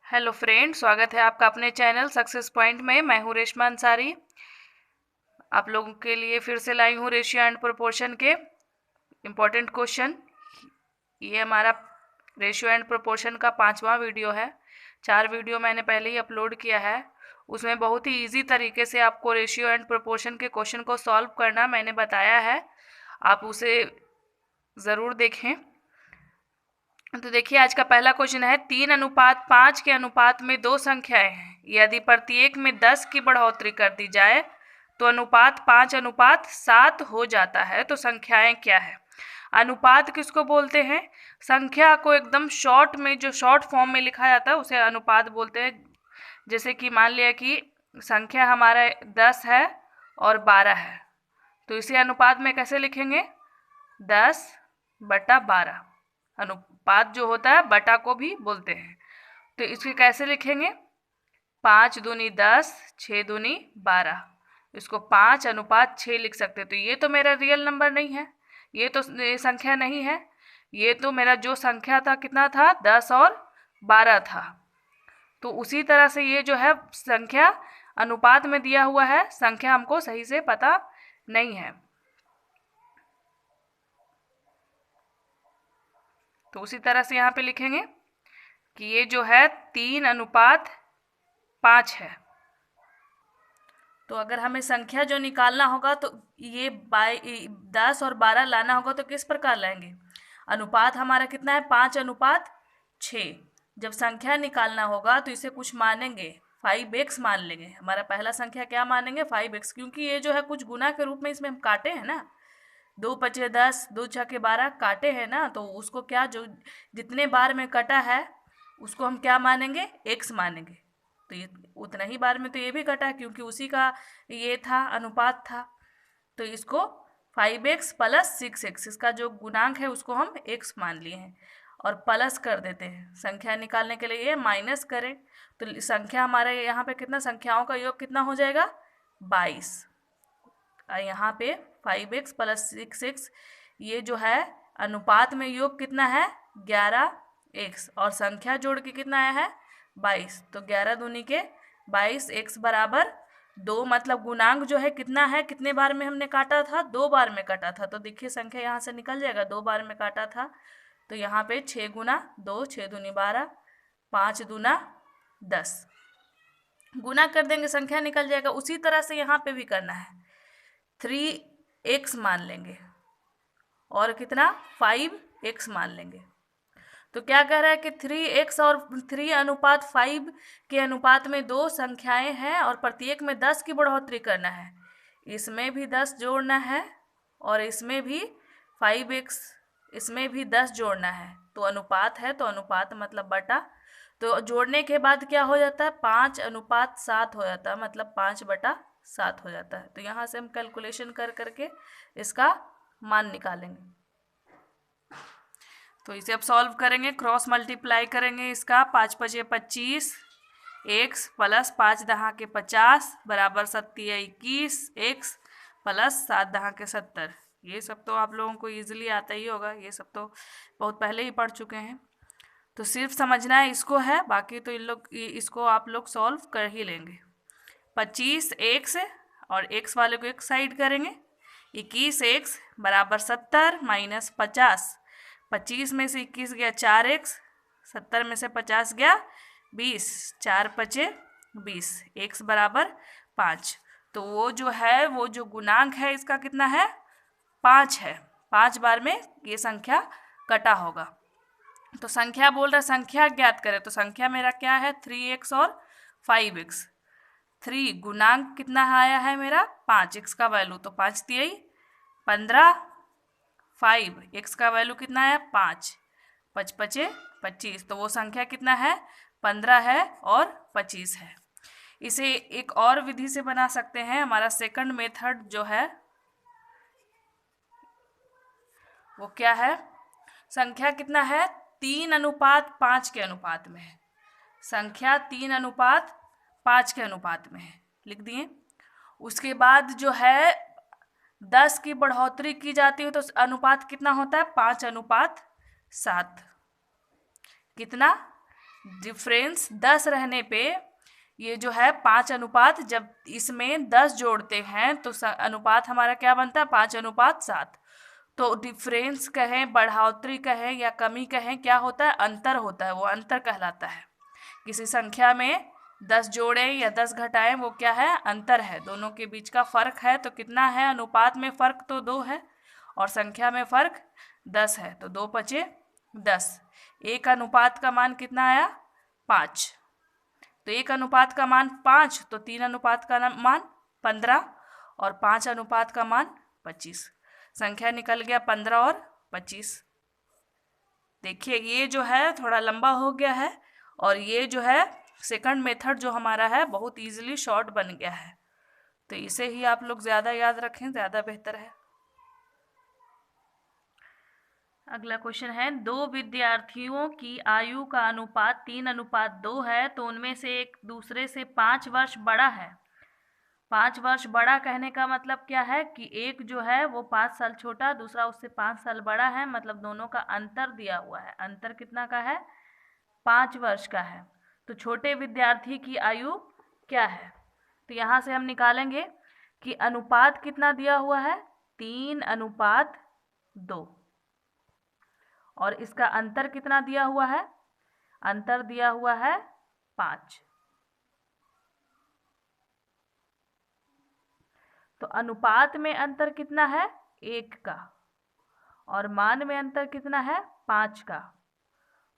Hello friend, स्वागत है आपका अपने चैनल सक्सेस पॉइंट में। मैं हूँ रेशमा अंसारी। आप लोगों के लिए फिर से लाई हूँ रेशियो एंड प्रोपोर्शन के इम्पोर्टेंट क्वेश्चन। ये हमारा रेशियो एंड प्रोपोर्शन का 5वां वीडियो है। 4 वीडियो मैंने पहले ही अपलोड किया है। उसमें बहुत ही ईजी तरीके से आपको रेशियो एंड प्रोपोर्शन के क्वेश्चन को सॉल्व करना मैंने बताया है। आप उसे ज़रूर देखें। तो देखिए, आज का पहला क्वेश्चन है 3:5 के अनुपात में दो संख्याएं हैं। यदि प्रत्येक में 10 की बढ़ोतरी कर दी जाए तो अनुपात 5:7 हो जाता है। तो संख्याएं क्या है? अनुपात किसको बोलते हैं? संख्या को एकदम शॉर्ट में, जो शॉर्ट फॉर्म में लिखा जाता है उसे अनुपात बोलते हैं। जैसे कि मान लिया कि संख्या हमारा 10 है और 12 है, तो इसे अनुपात में कैसे लिखेंगे? 10/12। अनुपात जो होता है बटा को भी बोलते हैं। तो इसको कैसे लिखेंगे? 5 दूनी 10, 6 दूनी 12। इसको 5:6 लिख सकते हैं। तो ये तो मेरा रियल नंबर नहीं है, ये तो संख्या नहीं है। ये तो मेरा जो संख्या था कितना था? 10 और 12 था। तो उसी तरह से ये जो है संख्या अनुपात में दिया हुआ है, संख्या हमको सही से पता नहीं है। तो उसी तरह से यहाँ पे लिखेंगे कि ये जो है 3:5 है। तो अगर हमें संख्या जो निकालना होगा तो ये 10 और 12 लाना होगा तो किस प्रकार लाएंगे? अनुपात हमारा कितना है? 5:6। जब संख्या निकालना होगा तो इसे कुछ मानेंगे, 5x मान लेंगे। हमारा पहला संख्या क्या मानेंगे? 5x, क्योंकि ये जो है कुछ गुना के रूप में इसमें हम काटे हैं ना। 2×5 10, 2×6 12 काटे हैं ना, तो उसको क्या, जो जितने बार में कटा है उसको हम क्या मानेंगे? x मानेंगे। तो ये उतना ही बार में तो ये भी कटा है, क्योंकि उसी का ये था, अनुपात था। तो इसको 5x + 6x, इसका जो गुणांक है उसको हम x मान लिए हैं और प्लस कर देते हैं। संख्या निकालने के लिए ये माइनस करें तो संख्या हमारे यहाँ पे कितना, संख्याओं का योग कितना हो जाएगा? 22। यहाँ पे 5x + 6x, ये जो है अनुपात में योग कितना है? 11x, और संख्या जोड़ के कितना आया है? 22। तो 11 दूनी के 22, x बराबर 2। मतलब गुणांक जो है कितना है? कितने बार में हमने काटा था? 2 बार में काटा था। तो देखिए संख्या यहाँ से निकल जाएगा, 2 बार में काटा था। तो यहाँ पे 6 × 2, 6 दूनी 12, 5 दूना 10, गुना कर देंगे संख्या निकल जाएगा। उसी तरह से यहाँ पे भी करना है। 3x मान लेंगे और कितना? 5x मान लेंगे। तो क्या कह रहा है कि 3x और 3:5 के अनुपात में दो संख्याएं हैं और प्रत्येक में 10 की बढ़ोतरी करना है। इसमें भी 10 जोड़ना है और इसमें भी 5x, इसमें भी 10 जोड़ना है। तो अनुपात है, तो अनुपात मतलब बटा। तो जोड़ने के बाद क्या हो जाता है? 5:7 हो जाता है, मतलब 5/7 हो जाता है। तो यहाँ से हम कैलकुलेशन कर करके इसका मान निकालेंगे। तो इसे अब सॉल्व करेंगे, क्रॉस मल्टीप्लाई करेंगे इसका। 5×5 = 25, x + 5×10 = 50 बराबर 7×21, x + 7×10 = 70। ये सब तो आप लोगों को ईजिली आता ही होगा, ये सब तो बहुत पहले ही पढ़ चुके हैं। तो सिर्फ समझना है इसको है, बाकी तो इन लोग इसको आप लोग सॉल्व कर ही लेंगे। 25x और x वाले को एक साइड करेंगे। 21x बराबर 70 - 50। 25 में से 21 गया 4x, 70 में से 50 गया 20, 4×5 = 20, x बराबर 5। तो वो जो है, वो जो गुणांक है इसका कितना है? 5 है। 5 बार में ये संख्या कटा होगा। तो संख्या बोल रहा, संख्या ज्ञात करें। तो संख्या मेरा क्या है? 3x और 5x। 3 गुणांक कितना आया है मेरा? 5, x का वैल्यू तो 5×3 = 15, 5 x का वैल्यू कितना है? 5, 5×5 = 25। तो वो संख्या कितना है? 15 है और 25 है। इसे एक और विधि से बना सकते हैं। हमारा सेकंड मेथड जो है वो क्या है? संख्या कितना है? 3:5 के अनुपात में है। संख्या 3:5 के अनुपात में है, लिख दिए। उसके बाद जो है 10 की बढ़ोतरी की जाती है तो अनुपात कितना होता है? 5:7। कितना? डिफरेंस 10 रहने पे ये जो है 5 अनुपात, जब इसमें 10 जोड़ते हैं तो अनुपात हमारा क्या बनता है 5:7। तो डिफरेंस कहें, बढ़ोतरी कहें या कमी कहें, क्या होता है अंतर होता है, वो अंतर कहलाता है। किसी संख्या में 10 जोड़ें या 10 घटाएं, वो क्या है अंतर है, दोनों के बीच का फर्क है। तो कितना है अनुपात में फर्क तो 2 है और संख्या में फर्क 10 है, तो 2 पचे 10। एक अनुपात का मान कितना आया 5, तो एक अनुपात का मान 5, तो 3 अनुपात का मान 15 और 5 अनुपात का मान 25। संख्या निकल गया 15 और 25। देखिए ये जो है थोड़ा लंबा हो गया है और ये जो है सेकंड मेथड जो हमारा है बहुत इजीली शॉर्ट बन गया है, तो इसे ही आप लोग ज़्यादा याद रखें, ज़्यादा बेहतर है। अगला क्वेश्चन है, दो विद्यार्थियों की आयु का अनुपात 3:2 है, तो उनमें से एक दूसरे से 5 वर्ष बड़ा है। 5 वर्ष बड़ा कहने का मतलब क्या है कि एक जो है वो 5 साल छोटा, दूसरा उससे 5 साल बड़ा है, मतलब दोनों का अंतर दिया हुआ है। अंतर कितना का है 5 वर्ष का है। तो छोटे विद्यार्थी की आयु क्या है, तो यहाँ से हम निकालेंगे कि अनुपात कितना दिया हुआ है 3:2 और इसका अंतर कितना दिया हुआ है, अंतर दिया हुआ है 5। तो अनुपात में अंतर कितना है 1 का और मान में अंतर कितना है 5 का।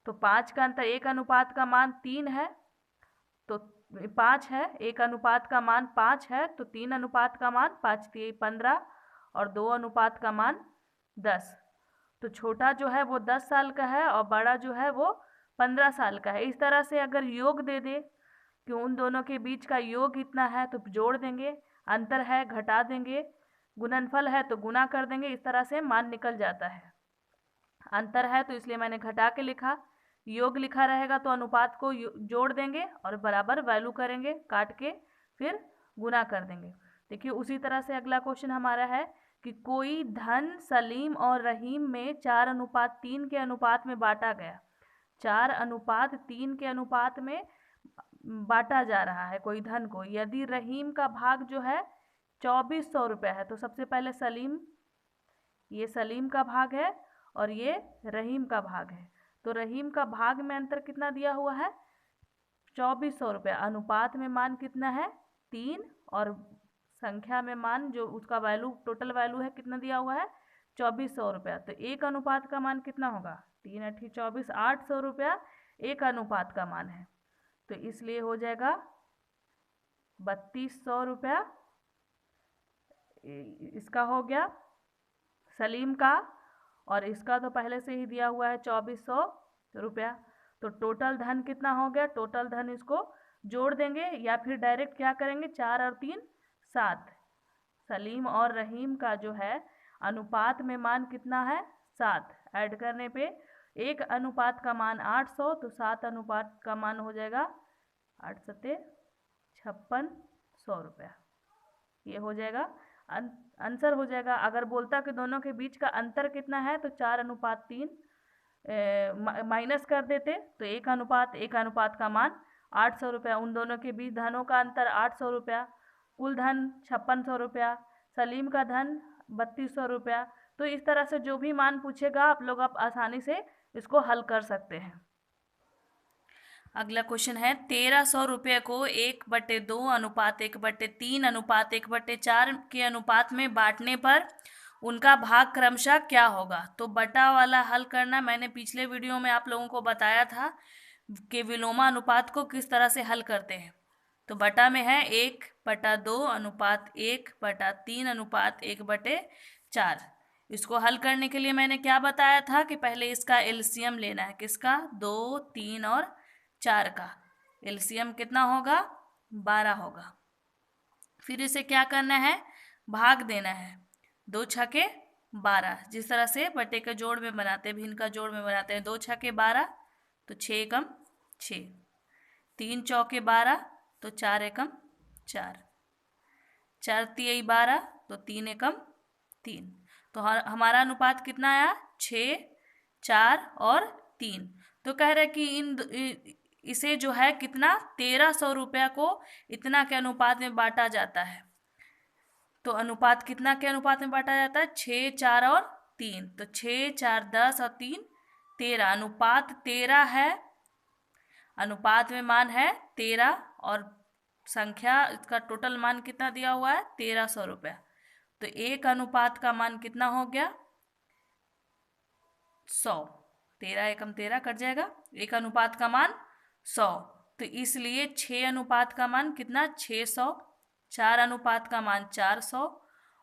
तो 5 का अंतर, एक अनुपात का मान 3 है तो 5 है, एक अनुपात का मान 5 है तो 3 अनुपात का मान 5 3 15 और 2 अनुपात का मान 10। तो छोटा जो है वो 10 साल का है और बड़ा जो है वो 15 साल का है। इस तरह से अगर योग दे दे कि उन दोनों के बीच का योग इतना है तो जोड़ देंगे, अंतर है घटा देंगे, गुणनफल है तो गुना कर देंगे, इस तरह से मान निकल जाता है। अंतर है तो इसलिए मैंने घटा के लिखा, योग लिखा रहेगा तो अनुपात को जोड़ देंगे और बराबर वैल्यू करेंगे, काट के फिर गुना कर देंगे। देखिए उसी तरह से अगला क्वेश्चन हमारा है कि कोई धन सलीम और रहीम में 4:3 के अनुपात में बांटा गया। 4:3 के अनुपात में बांटा जा रहा है कोई धन को। यदि रहीम का भाग जो है 2400 रुपये है, तो सबसे पहले सलीम, ये सलीम का भाग है और ये रहीम का भाग है। तो रहीम का भाग में अंतर कितना दिया हुआ है 2400 रुपये। अनुपात में मान कितना है 3 और संख्या में मान जो उसका वैल्यू टोटल वैल्यू है कितना दिया हुआ है 2400 रुपया। तो एक अनुपात का मान कितना होगा 3 8 24 800 रुपया एक अनुपात का मान है, तो इसलिए हो जाएगा 3200 रुपया। इसका हो गया सलीम का और इसका तो पहले से ही दिया हुआ है 2400 रुपया। तो टोटल धन कितना हो गया, टोटल धन इसको जोड़ देंगे या फिर डायरेक्ट क्या करेंगे 4 और 3 7। सलीम और रहीम का जो है अनुपात में मान कितना है 7, ऐड करने पे एक अनुपात का मान 800 तो 7 अनुपात का मान हो जाएगा 8 सत्ते 5600 रुपया। ये हो जाएगा आंसर हो जाएगा। अगर बोलता कि दोनों के बीच का अंतर कितना है तो 4:3 माइनस कर देते तो एक अनुपात का मान 800 रुपया। उन दोनों के बीच धनों का अंतर 800 रुपया, कुल धन 5600 रुपया, सलीम का धन 3200 रुपया। तो इस तरह से जो भी मान पूछेगा आप आसानी से इसको हल कर सकते हैं। अगला क्वेश्चन है 1300 रुपये को 1/2 अनुपात 1/3 अनुपात 1/4 के अनुपात में बांटने पर उनका भाग क्रमशः क्या होगा। तो बटा वाला हल करना मैंने पिछले वीडियो में आप लोगों को बताया था कि विलोमा अनुपात को किस तरह से हल करते हैं। तो बटा में है 1/2 अनुपात 1/3 अनुपात 1/4। इसको हल करने के लिए मैंने क्या बताया था कि पहले इसका एलसीएम लेना है, किसका 2 3 और 4 का एलसीएम कितना होगा 12 होगा। फिर इसे क्या करना है भाग देना है, 2 छके 12, जिस तरह से बटे के जोड़ में बनाते हैं, भिन्न का जोड़ में बनाते हैं। 2 छके 12 तो 6 एकम 6, 3 चौके 12 तो 4 एकम 4, 4 तिहाई 12 तो 3 एकम 3। तो हमारा अनुपात कितना आया 6 4 और 3। तो कह रहे कि इसे जो है कितना 1300 रुपया को इतना के अनुपात में बांटा जाता है। तो अनुपात कितना के अनुपात में बांटा जाता है? 6, 4 और 3। तो 6, 4, 10 और 3 13, अनुपात 13 है। अनुपात में मान है 13 और संख्या इसका टोटल मान कितना दिया हुआ है? 1300 रुपया। तो एक अनुपात का मान कितना हो गया? 100। 13 एकम 13 कट जाएगा। एक अनुपात का मान 100। तो इसलिए 6 अनुपात का मान कितना? 600। 4 अनुपात का मान 400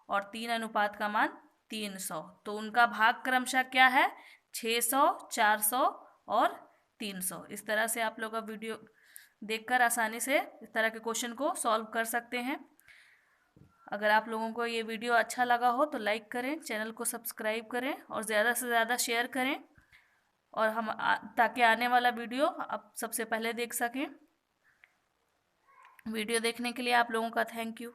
और 3 अनुपात का मान 300। तो उनका भाग क्रमशः क्या है? 600, 400 और 300। इस तरह से आप लोग अब वीडियो देखकर आसानी से इस तरह के क्वेश्चन को सॉल्व कर सकते हैं। अगर आप लोगों को ये वीडियो अच्छा लगा हो तो लाइक करें, चैनल को सब्सक्राइब करें और ज़्यादा से ज़्यादा शेयर करें, और हम ताकि आने वाला वीडियो आप सबसे पहले देख सकें। वीडियो देखने के लिए आप लोगों का थैंक यू।